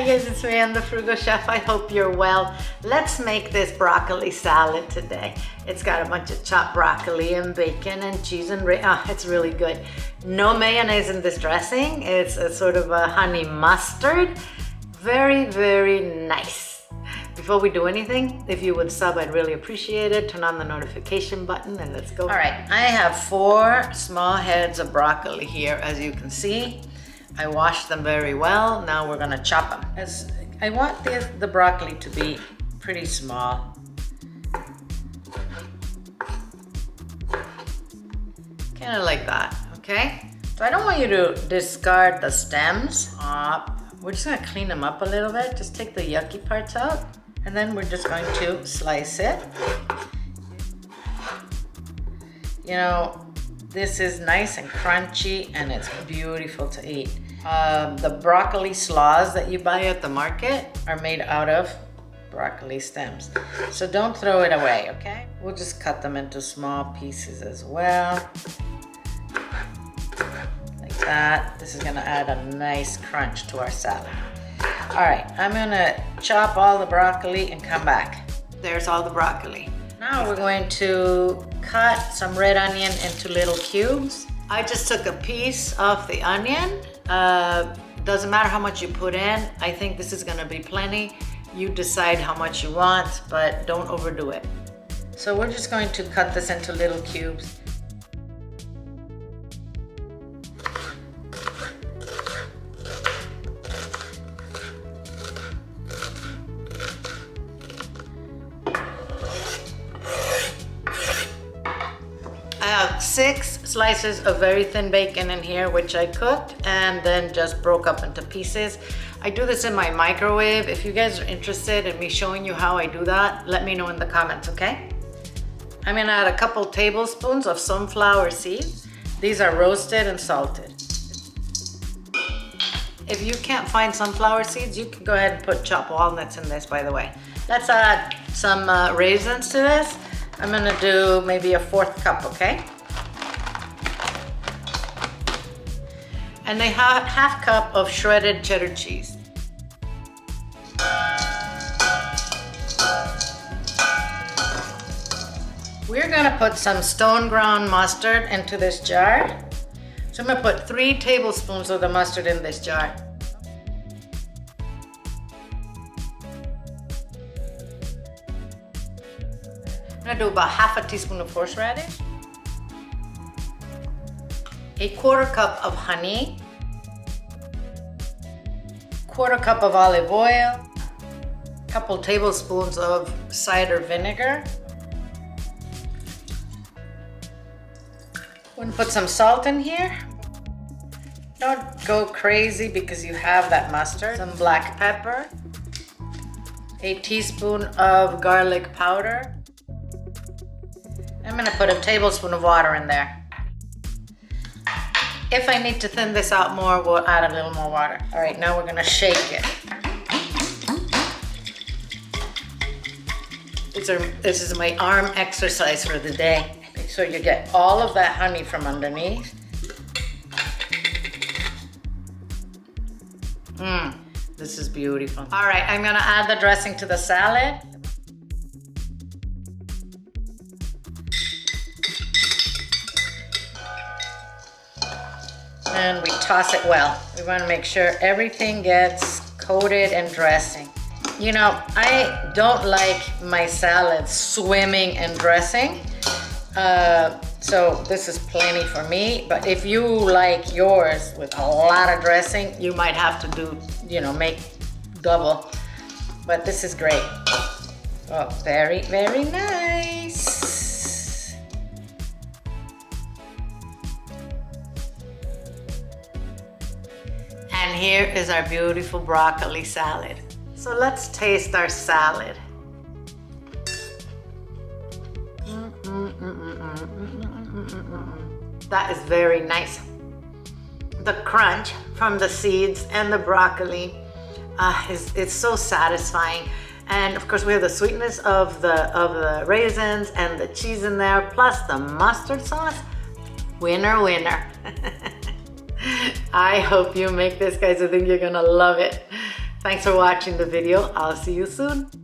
Hi guys, it's me, I'm the Frugal Chef. I hope you're well. Let's make this broccoli salad today. It's got a bunch of chopped broccoli and bacon and cheese and it's really good. No mayonnaise in this dressing. It's a sort of a honey mustard. Very, very nice. Before we do anything, if you would sub, I'd really appreciate it. Turn on the notification button and let's go. All right, I have 4 small heads of broccoli here, as you can see. I washed them very well. Now we're gonna chop them. As I want the broccoli to be pretty small. Kind of like that, okay? So I don't want you to discard the stems. We're just gonna clean them up a little bit. Just take the yucky parts out. And then we're just going to slice it. You know, this is nice and crunchy and it's beautiful to eat. The broccoli slaws that you buy at the market are made out of broccoli stems. So don't throw it away, okay? We'll just cut them into small pieces as well. Like that. This is gonna add a nice crunch to our salad. All right, I'm gonna chop all the broccoli and come back. There's all the broccoli. Now we're going to cut some red onion into little cubes. I just took a piece off the onion. Doesn't matter how much you put in. I think this is gonna be plenty. You decide how much you want, but don't overdo it. So we're just going to cut this into little cubes. I have 6 slices of very thin bacon in here, which I cooked and then just broke up into pieces. I do this in my microwave. If you guys are interested in me showing you how I do that, let me know in the comments, okay? I'm gonna add a couple tablespoons of sunflower seeds. These are roasted and salted. If you can't find sunflower seeds, you can go ahead and put chopped walnuts in this, by the way. Let's add some raisins to this. I'm gonna do maybe a 1/4 cup, okay? And a 1/2 cup of shredded cheddar cheese. We're gonna put some stone ground mustard into this jar. So I'm gonna put 3 tablespoons of the mustard in this jar. I'm gonna do about 1/2 teaspoon of horseradish, 1/4 cup of honey, 1/4 cup of olive oil, a couple tablespoons of cider vinegar. We're gonna put some salt in here. Don't go crazy because you have that mustard. Some black pepper, a teaspoon of garlic powder. I'm gonna put a tablespoon of water in there. If I need to thin this out more, we'll add a little more water. All right, now we're gonna shake it. This is my arm exercise for the day. Make sure you get all of that honey from underneath. This is beautiful. All right, I'm gonna add the dressing to the salad. And we toss it well. We want to make sure everything gets coated in dressing. You know, I don't like my salad swimming in dressing. So this is plenty for me. But if you like yours with a lot of dressing, you might have to do, you know, make double. But this is great. Oh, very, very nice. And here is our beautiful broccoli salad. So let's taste our salad. That is very nice. The crunch from the seeds and the broccoli it's so satisfying. And of course we have the sweetness of the raisins and the cheese in there, plus the mustard sauce. Winner, winner. I hope you make this, guys. I think you're gonna love it. Thanks for watching the video. I'll see you soon.